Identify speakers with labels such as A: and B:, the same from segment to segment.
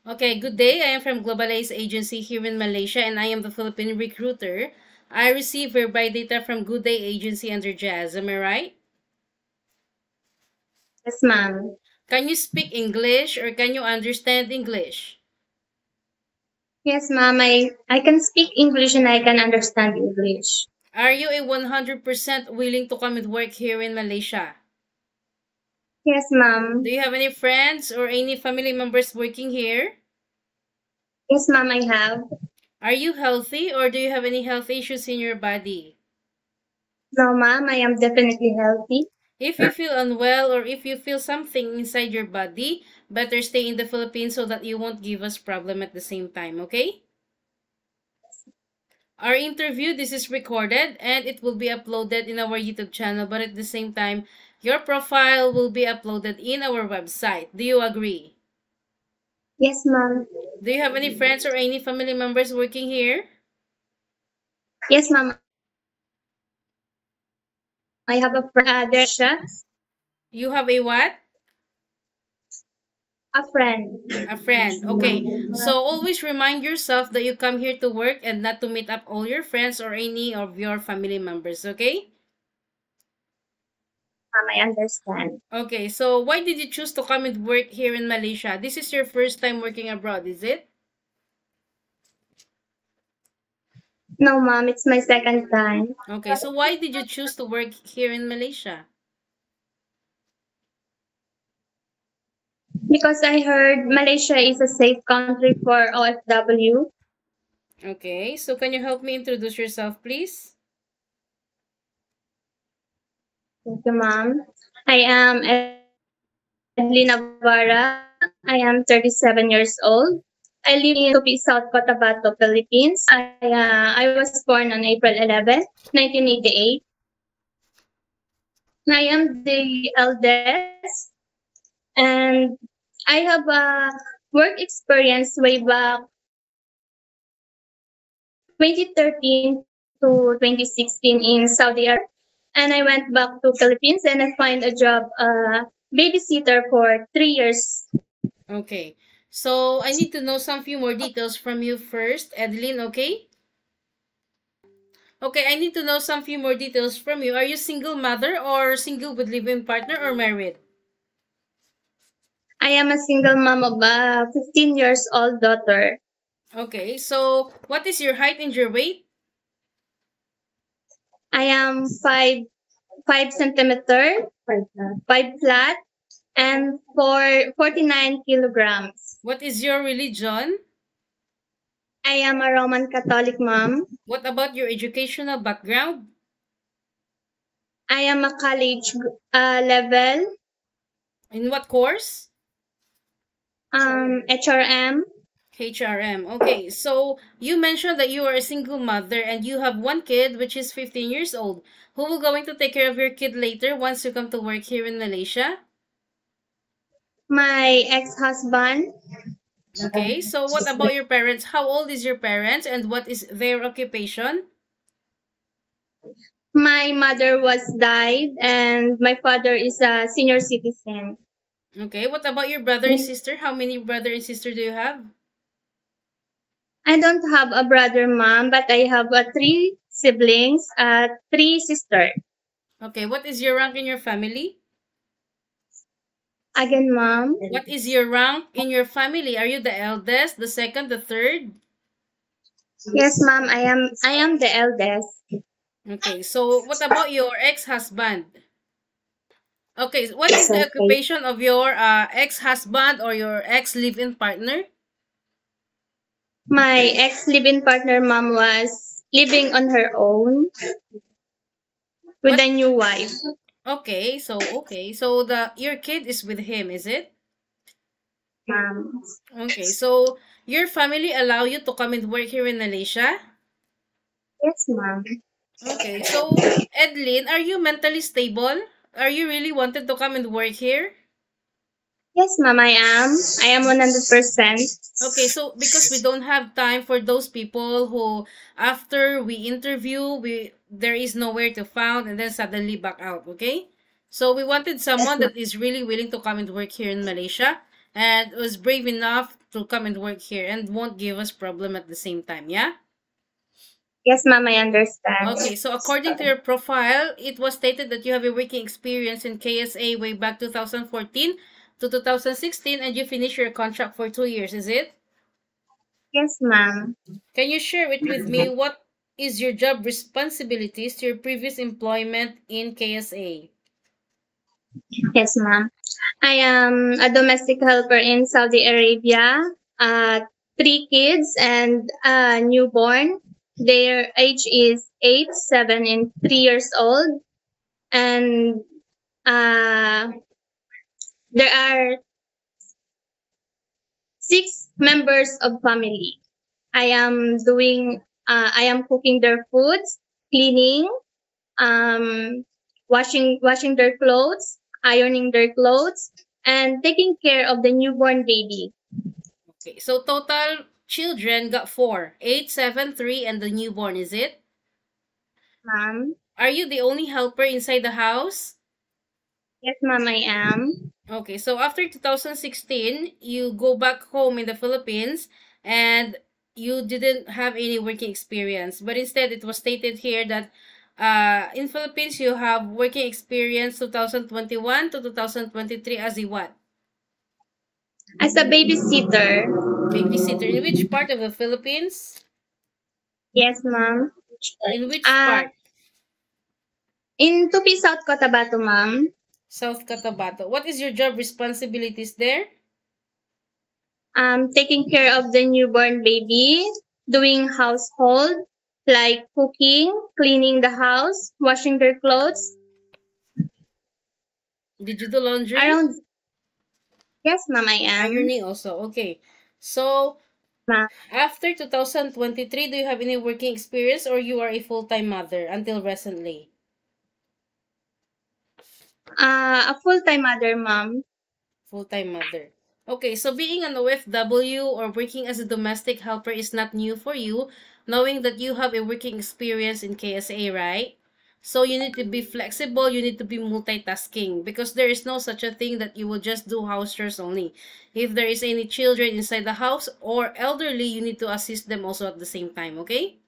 A: Okay, good day. I am from Globalize Agency here in Malaysia and I am the Philippine recruiter. I receive verify data from Good Day Agency under Jazz. Am I right?
B: Yes, ma'am.
A: Can you speak English or can you understand English?
B: Yes, ma'am. I can speak English and I can understand English.
A: Are you a 100% willing to come and work here in Malaysia?
B: Yes,
A: Do
B: ma'am.
A: you have any friends or any family members working here?
B: Yes, ma'am, I have.
A: Are you healthy or do you have any health issues in your body?
B: No, ma'am, I am definitely healthy.
A: If you feel unwell or if you feel something inside your body, better stay in the Philippines so that you won't give us problem at the same time, okay? Our interview, this is recorded and it will be uploaded in our YouTube channel, but at the same time, your profile will be uploaded in our website. Do you agree?
B: Yes, ma'am.
A: Do you have any friends or any family members working here?
B: Yes, ma'am. I have a friend.
A: You have a what?
B: A friend.
A: A friend. Okay. So always remind yourself that you come here to work and not to meet up all your friends or any of your family members, okay?
B: Ma'am, I understand.
A: Okay, so why did you choose to come and work here in Malaysia? This is your first time working abroad, is it?
B: No, ma'am, it's my second time.
A: Okay, so why did you choose to work here in Malaysia?
B: Because I heard Malaysia is a safe country for OFW.
A: Okay, so can you help me introduce yourself, please?
B: Thank you, ma'am. I am Edlin Navarra. I am 37 years old. I live in Tupi, South Cotabato, Philippines. I was born on April 11, 1988. I am the eldest, and I have a work experience way back 2013 to 2016 in Saudi Arabia. And I went back to Philippines and I find a job, babysitter for 3 years.
A: Okay, so I need to know some few more details from you first, Adeline, okay? Okay, I need to know some few more details from you. Are you single mother or single with living partner or married?
B: I am a single mom of a 15 years old daughter.
A: Okay, so what is your height and your weight?
B: I am 5 centimeter, 5 flat, and 49 kilograms.
A: What is your religion?
B: I am a Roman Catholic mom.
A: What about your educational background?
B: I am a college level,
A: In what course?
B: HRM.
A: HRM. Okay, so you mentioned that you are a single mother and you have one kid which is 15 years old. Who will going to take care of your kid later once you come to work here in Malaysia?
B: My ex-husband.
A: Okay, so what about your parents? How old is your parents and what is their occupation?
B: My mother was died and my father is a senior citizen.
A: Okay, what about your brother and sister? How many brother and sister do you have?
B: I don't have a brother, mom, but I have three siblings, three sisters.
A: Okay, what is your rank in your family?
B: Again, mom.
A: What is your rank in your family? Are you the eldest, the second, the third?
B: Yes, mom. I am the eldest.
A: Okay, so what about your ex-husband? Okay, so what is the occupation of your ex-husband or your ex-live-in partner?
B: My ex living partner, mom, was living on her own with
A: What?
B: a new wife.
A: Okay, so the your kid is with him, is it?
B: Mom.
A: Okay, so your family allow you to come and work here in Malaysia?
B: Yes, mom.
A: Okay, so Edlin, are you mentally stable? Are you really wanted to come and work here?
B: Yes, mom. I am. I am 100%.
A: Okay, so because we don't have time for those people who after we interview, there is nowhere to found and then suddenly back out, okay? So we wanted
B: Yes,
A: someone
B: ma'am.
A: that is really willing to come and work here in Malaysia and was brave enough to come and work here and won't give us problem at the same time, yeah?
B: Yes, ma'am, I understand.
A: Okay, so according to your profile, it was stated that you have a working experience in KSA way back 2014 to 2016 and you finished your contract for 2 years, is it?
B: Yes, ma'am.
A: Can you share it with me what is your job responsibilities to your previous employment in KSA?
B: Yes, ma'am. I am a domestic helper in Saudi Arabia. Uh, 3 kids and a newborn. Their age is 8, 7, and 3 years old. And uh, there are 6 members of family. I am cooking their foods, cleaning, um, washing their clothes, ironing their clothes, and taking care of the newborn baby.
A: Okay, so total children got 4, 8, 7, 3, and the newborn, is it?
B: Ma'am.
A: Are you the only helper inside the house?
B: Yes, ma'am, I am.
A: Okay, so after 2016, you go back home in the Philippines and you didn't have any working experience. But instead, it was stated here that in Philippines, you have working experience 2021 to 2023 as a what?
B: As a babysitter.
A: Babysitter. In which part of the Philippines?
B: Yes, ma'am.
A: In which
B: Uh,
A: part?
B: in Tupi, South Cotabato, ma'am.
A: South Cotabato. What is your job responsibilities there?
B: Taking care of the newborn baby, doing household, like cooking, cleaning the house, washing their clothes.
A: Did you do laundry?
B: Around. Yes, ma'am, I am.
A: Ironing also. Okay. So,
B: Ma'am.
A: after 2023, do you have any working experience or you are a full-time mother until recently?
B: A full-time mother, ma'am.
A: Full-time mother. Okay, so being an OFW or working as a domestic helper is not new for you, knowing that you have a working experience in KSA, right? So you need to be flexible, you need to be multitasking because there is no such a thing that you will just do house chores only. If there is any children inside the house or elderly, you need to assist them also at the same time, okay?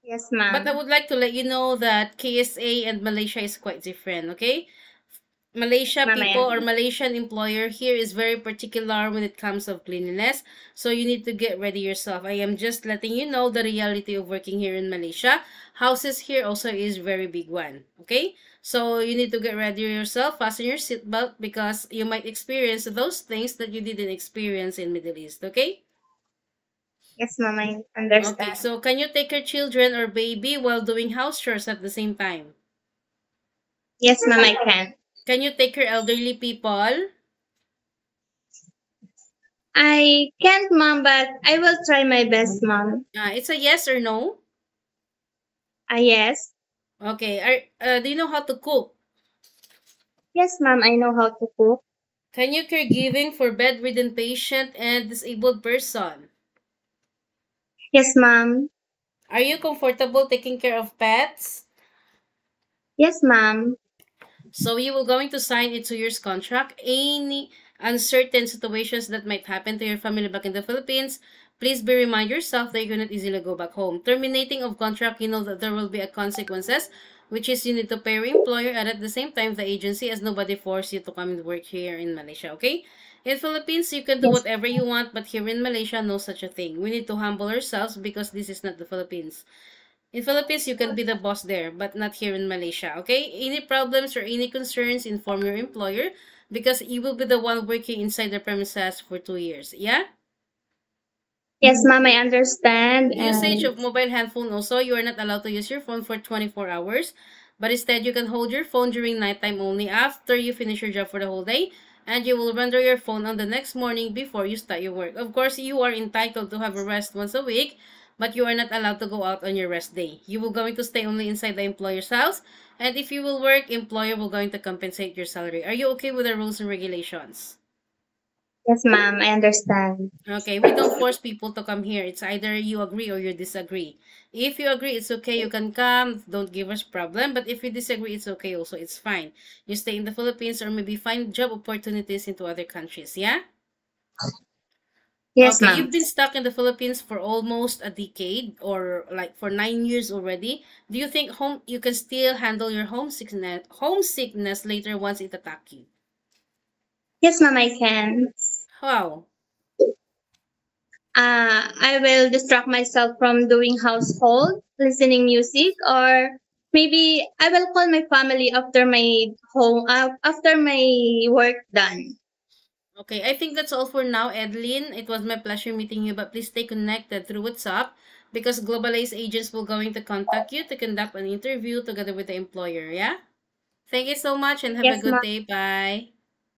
B: Yes,
A: But I
B: ma'am.
A: would like to let you know that KSA and Malaysia is quite different, okay? Malaysia
B: Ma'am, I
A: people or
B: am.
A: Malaysian employer here is very particular when it comes of cleanliness. So you need to get ready yourself. I am just letting you know the reality of working here in Malaysia. Houses here also is very big one. Okay? So you need to get ready yourself, fasten your seatbelt because you might experience those things that you didn't experience in Middle East. Okay?
B: Yes, ma'am, I
A: Okay,
B: understand.
A: so can you take your children or baby while doing house chores at the same time?
B: Yes, ma'am, I can.
A: Can you take your elderly people?
B: I can't, ma'am, but I will try my best, ma'am.
A: It's a yes or no?
B: Yes.
A: Okay. Do you know how to cook?
B: Yes, ma'am, I know how to cook.
A: Can you caregiving for bedridden patient and disabled person?
B: Yes, ma'am.
A: Are you comfortable taking care of pets?
B: Yes, ma'am.
A: So you will going to sign a 2 years contract. Any uncertain situations that might happen to your family back in the Philippines, please be remind yourself that you cannot easily go back home. Terminating of contract, you know that there will be a consequences, which is you need to pay your employer and at the same time the agency as nobody forced you to come and work here in Malaysia, okay? In Philippines, you can do
B: Yes.
A: whatever you want, but here in Malaysia, no such a thing. We need to humble ourselves because this is not the Philippines. In Philippines, you can be the boss there, but not here in Malaysia, okay? Any problems or any concerns, inform your employer because you will be the one working inside the premises for 2 years, yeah?
B: Yes, ma'am, I understand.
A: Usage
B: And
A: of mobile handphone also, you are not allowed to use your phone for 24 hours, but instead you can hold your phone during nighttime only after you finish your job for the whole day, and you will render your phone on the next morning before you start your work. Of course, you are entitled to have a rest once a week, but you are not allowed to go out on your rest day. You will going to stay only inside the employer's house, and if you will work, employer will going to compensate your salary. Are you okay with the rules and regulations?
B: yes, ma'am, I understand.
A: Okay, we don't force people to come here. It's either you agree or you disagree. If you agree, it's okay. You can come. Don't give us problem. But if you disagree, it's okay also. It's fine. You stay in the Philippines or maybe find job opportunities into other countries. Yeah?
B: Yes,
A: Okay,
B: ma'am.
A: you've been stuck in the Philippines for almost a decade or like for 9 years already. Do you think you can still handle your homesickness later once it attack you?
B: Yes, ma'am, I can.
A: How?
B: I will distract myself from doing household, listening music, or maybe I will call my family after my work done.
A: Okay, I think that's all for now, Edlin. It was my pleasure meeting you, but please stay connected through WhatsApp because globalized agents will going to contact you to conduct an interview together with the employer, yeah? Thank you so much and have a
B: Yes,
A: good
B: ma'am.
A: day. Bye.